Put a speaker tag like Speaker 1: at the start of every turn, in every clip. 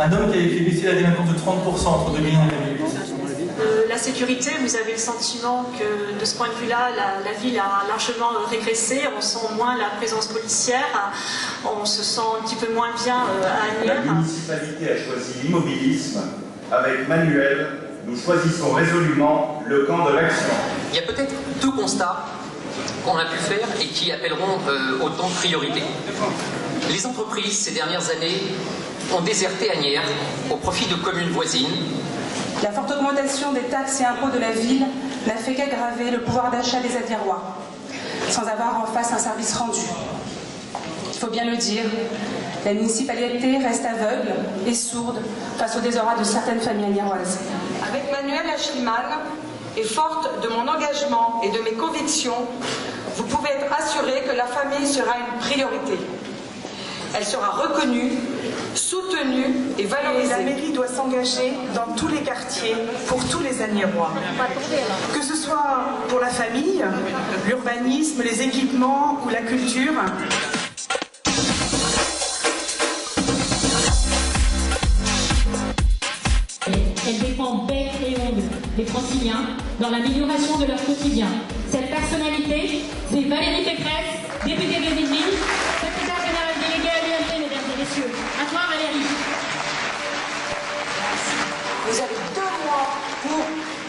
Speaker 1: Un homme qui avait fait baisser la délinquance de 30% entre 2001 et 2008.
Speaker 2: La sécurité, vous avez le sentiment que de ce point de vue-là, la ville a largement régressé, on sent moins la présence policière, on se sent un petit peu moins bien à Asnières.
Speaker 3: La municipalité a choisi l'immobilisme. Avec Manuel, nous choisissons résolument le camp de l'action.
Speaker 4: Il y a peut-être deux constats qu'on a pu faire et qui appelleront autant de priorité. Les entreprises, ces dernières années, ont déserté Asnières au profit de communes voisines.
Speaker 5: La forte augmentation des taxes et impôts de la ville n'a fait qu'aggraver le pouvoir d'achat des Asniérois, sans avoir en face un service rendu. Il faut bien le dire, la municipalité reste aveugle et sourde face au désarroi de certaines familles asniéroises.
Speaker 6: Avec Manuel Aeschlimann, et forte de mon engagement et de mes convictions, vous pouvez être assuré que la famille sera une priorité. Elle sera reconnue, soutenue et valorisée.
Speaker 7: La mairie doit s'engager dans tous les quartiers pour tous les Asniérois. Que ce soit pour la famille, l'urbanisme, les équipements ou la culture.
Speaker 8: Elle défend bec et ongles les Franciliens dans l'amélioration de leur quotidien. Cette personnalité, c'est Valérie Pécresse, députée de Ville, secrétaire générale déléguée à l'UMP, mesdames et messieurs. À toi, Valérie.
Speaker 6: Vous avez 2 mois pour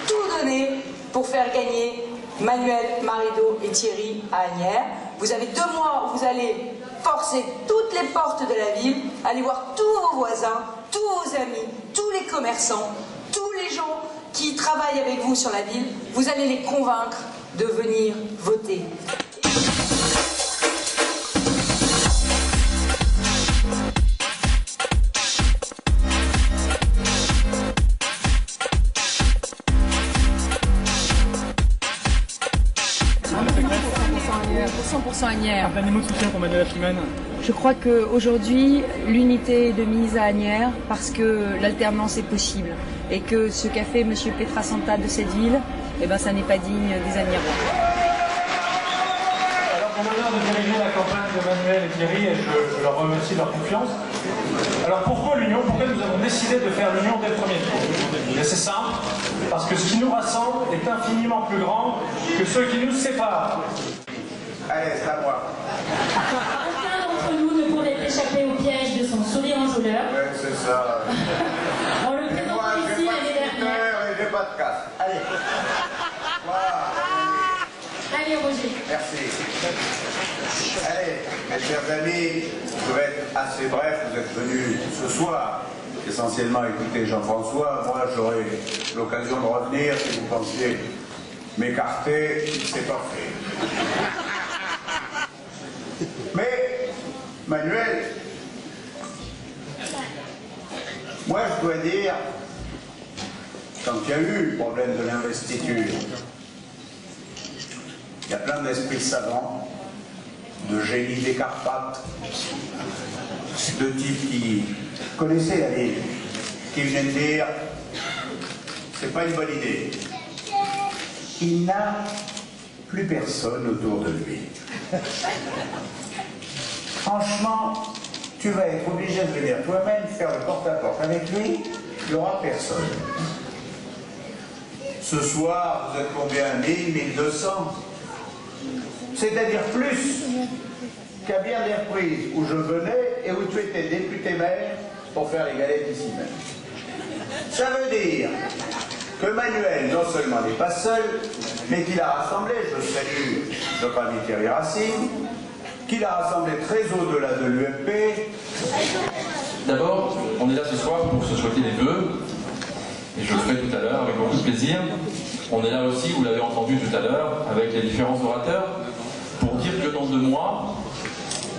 Speaker 6: tout donner pour faire gagner Manuel, Marido et Thierry à Asnières. Vous avez 2 mois où vous allez forcer toutes les portes de la ville, aller voir tous vos voisins, tous vos amis, tous les commerçants, tous les gens qui travaillent avec vous sur la ville. Vous allez les convaincre de venir voter.
Speaker 9: Pour 100% Asnières.
Speaker 1: Un mot de soutien pour Manuel Aeschlimann.
Speaker 9: Je crois qu'aujourd'hui, l'unité est de mise à Asnières parce que l'alternance est possible et que ce qu'a fait M. Pietrasanta de cette ville, eh ben, ça n'est pas digne des Asniérois.
Speaker 1: Alors, pour l'honneur de diriger la campagne de Manuel et Thierry, et je leur remercie de leur confiance. Alors, pourquoi l'union? Pourquoi nous avons décidé de faire l'union dès le premier tour? C'est simple, parce que ce qui nous rassemble est infiniment plus grand que ce qui nous sépare.
Speaker 3: Allez, c'est à moi.
Speaker 8: Aucun d'entre nous ne pourrait échapper au piège de son sourire enjôleur.
Speaker 3: Ouais, c'est ça.
Speaker 8: En le
Speaker 3: Et moi,
Speaker 8: présentant
Speaker 3: j'ai
Speaker 8: ici
Speaker 3: pas
Speaker 8: l'année
Speaker 3: de
Speaker 8: dernière.
Speaker 3: scooter et j'ai pas de casse. Allez. Voilà.
Speaker 8: Allez, Roger.
Speaker 3: Merci. Allez, mes chers amis, je vais être assez bref. Vous êtes venus ce soir essentiellement écouter Jean-François. Moi, j'aurai l'occasion de revenir si vous pensiez m'écarter. C'est pas fait. Mais, Manuel, moi je dois dire, quand il y a eu le problème de l'investiture, il y a plein d'esprits savants, de génies des Carpates, de types qui connaissaient la ville, qui venaient de dire, c'est pas une bonne idée. Il n'a plus personne autour de lui. Franchement, tu vas être obligé de venir toi-même faire le porte-à-porte avec lui, il n'y aura personne. Ce soir, vous êtes combien? 1000, 1200? C'est-à-dire plus qu'à bien des reprises où je venais et où tu étais député maire pour faire les galettes ici même. Ça veut dire que Manuel, non seulement n'est pas seul, mais qu'il a rassemblé, je salue notre ami Thierry Racine, qu'il a rassemblé très au-delà de l'UMP.
Speaker 10: D'abord, on est là ce soir pour se souhaiter les vœux, et je le ferai tout à l'heure avec beaucoup de plaisir. On est là aussi, vous l'avez entendu tout à l'heure, avec les différents orateurs, pour dire que dans 2 mois,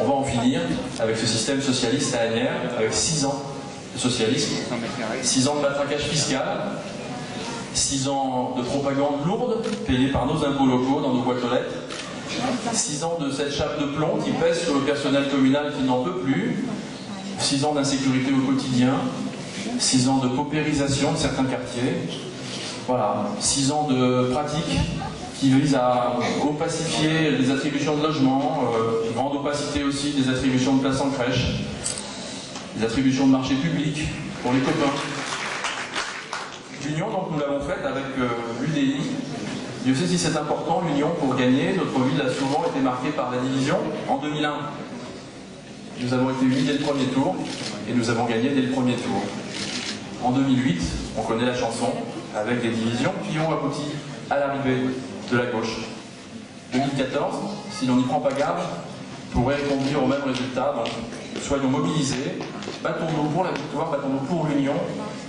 Speaker 10: on va en finir avec ce système socialiste à Asnières, avec 6 ans de socialisme, 6 ans de matraquage fiscal, 6 ans de propagande lourde, payée par nos impôts locaux dans nos boîtes aux lettres, 6 ans de cette chape de plomb qui pèse sur le personnel communal qui n'en peut plus, 6 ans d'insécurité au quotidien, 6 ans de paupérisation de certains quartiers, voilà, 6 ans de pratiques qui visent à opacifier les attributions de logement, grande opacité aussi des attributions de places en crèche, des attributions de marché public, pour les copains. L'union, donc, nous l'avons faite avec l'UDI. Dieu sait si c'est important, l'union, pour gagner. Notre ville a souvent été marquée par la division. En 2001, nous avons été unis dès le premier tour et nous avons gagné dès le premier tour. En 2008, on connaît la chanson, avec des divisions qui ont abouti à l'arrivée de la gauche. 2014, si l'on n'y prend pas garde, pourrait conduire au même résultat. Donc, soyons mobilisés, battons-nous pour la victoire, battons-nous pour l'union.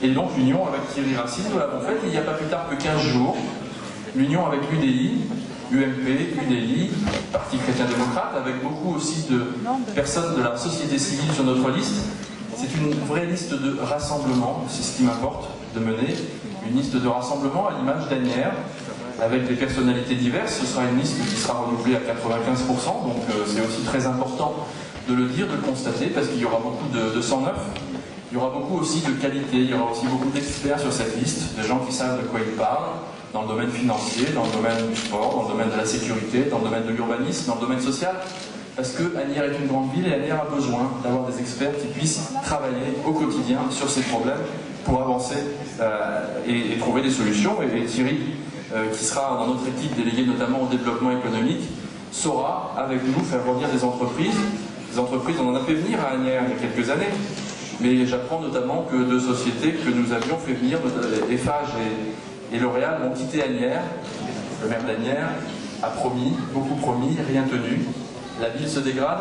Speaker 10: Et donc l'union avec Thierry Racine, nous l'avons faite il n'y a pas plus tard que 15 jours. L'union avec l'UDI, UMP, UDI, Parti chrétien-démocrate, avec beaucoup aussi de personnes de la société civile sur notre liste. C'est une vraie liste de rassemblement, c'est ce qui m'importe de mener. Une liste de rassemblement à l'image d'Asnières, avec des personnalités diverses. Ce sera une liste qui sera renouvelée à 95%, donc c'est aussi très important de le dire, de le constater, parce qu'il y aura beaucoup de sang neuf. Il y aura beaucoup aussi de qualité, il y aura aussi beaucoup d'experts sur cette liste, de gens qui savent de quoi ils parlent, dans le domaine financier, dans le domaine du sport, dans le domaine de la sécurité, dans le domaine de l'urbanisme, dans le domaine social. Parce que Asnières est une grande ville et Asnières a besoin d'avoir des experts qui puissent travailler au quotidien sur ces problèmes pour avancer et trouver des solutions. Et Thierry, qui sera dans notre équipe déléguée notamment au développement économique, saura avec nous faire revenir des entreprises. Des entreprises, on en a fait venir à Asnières il y a quelques années. Mais j'apprends notamment que deux sociétés que nous avions fait venir, Eiffage et L'Oréal, ont quitté Asnières. Le maire d'Asnières a promis, beaucoup promis, rien tenu. La ville se dégrade,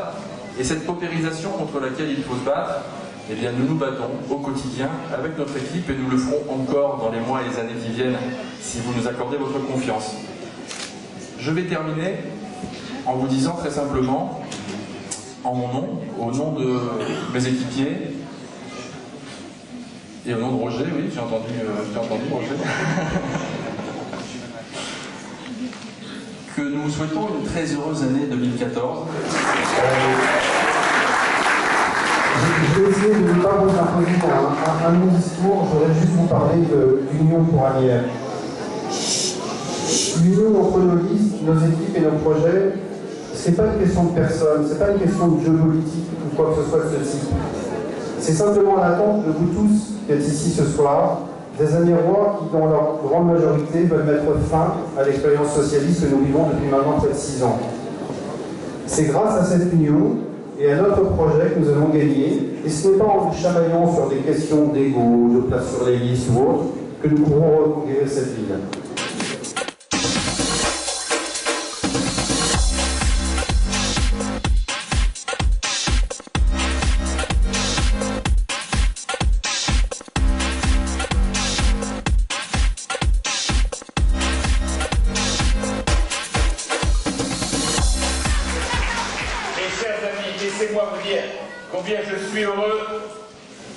Speaker 10: et cette paupérisation contre laquelle il faut se battre, eh bien nous nous battons au quotidien avec notre équipe, et nous le ferons encore dans les mois et les années qui viennent, si vous nous accordez votre confiance. Je vais terminer en vous disant très simplement, en mon nom, au nom de mes équipiers, et au nom de Roger, oui, j'ai entendu Roger, que nous souhaitons une très heureuse année 2014.
Speaker 11: Je vais essayer de ne pas vous imposer un long discours, je voudrais juste vous parler de l'union pour Asnières. L'union entre nos listes, nos équipes et nos projets, c'est pas une question de personne, c'est pas une question de jeu politique ou quoi que ce soit de ce type. C'est simplement l'attente de vous tous qui êtes ici ce soir, des Asniérois qui, dans leur grande majorité, veulent mettre fin à l'expérience socialiste que nous vivons depuis maintenant près de 6 ans. C'est grâce à cette union et à notre projet que nous avons gagné, et ce n'est pas en nous chamaillant sur des questions d'ego, de place sur les listes ou autres, que nous pourrons reconquérir cette ville.
Speaker 12: Laissez-moi vous dire combien je suis heureux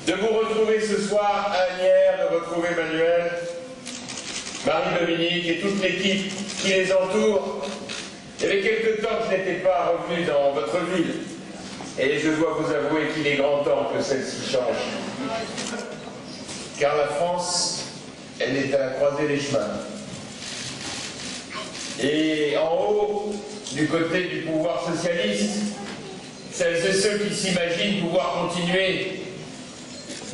Speaker 12: de vous retrouver ce soir à Asnières, de retrouver Manuel, Marie-Dominique et toute l'équipe qui les entoure. Il y avait quelque temps que je n'étais pas revenu dans votre ville, et je dois vous avouer qu'il est grand temps que celle-ci change. Car la France, elle est à la croisée des chemins. Et en haut, du côté du pouvoir socialiste, celles et ceux qui s'imaginent pouvoir continuer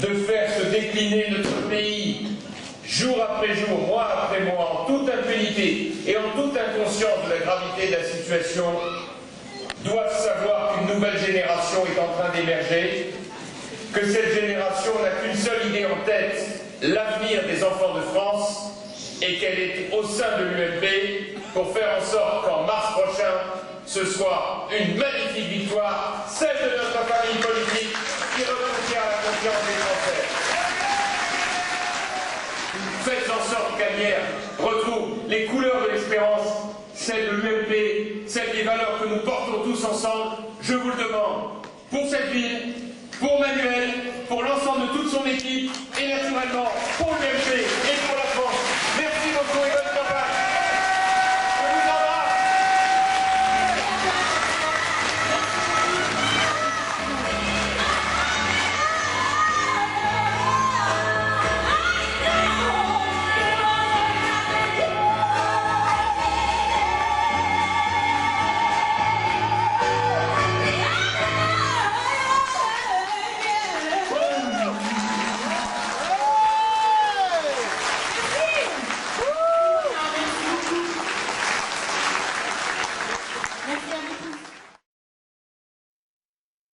Speaker 12: de faire se décliner notre pays jour après jour, mois après mois, en toute impunité et en toute inconscience de la gravité de la situation, doivent savoir qu'une nouvelle génération est en train d'émerger, que cette génération n'a qu'une seule idée en tête, l'avenir des enfants de France, et qu'elle est au sein de l'UMP pour faire en sorte qu'en mars prochain, ce soit une magnifique victoire, celle de notre famille politique qui reconquiert la confiance des Français. Faites en sorte qu'Asnières retrouve les couleurs de l'espérance, celles de l'UMP, celles des valeurs que nous portons tous ensemble. Je vous le demande, pour cette ville, pour Manuel, pour l'ensemble de toute son équipe, et naturellement pour l'UMP et pour la France. Merci beaucoup et bonne campagne. Je vous embrasse.
Speaker 8: Merci à vous tous.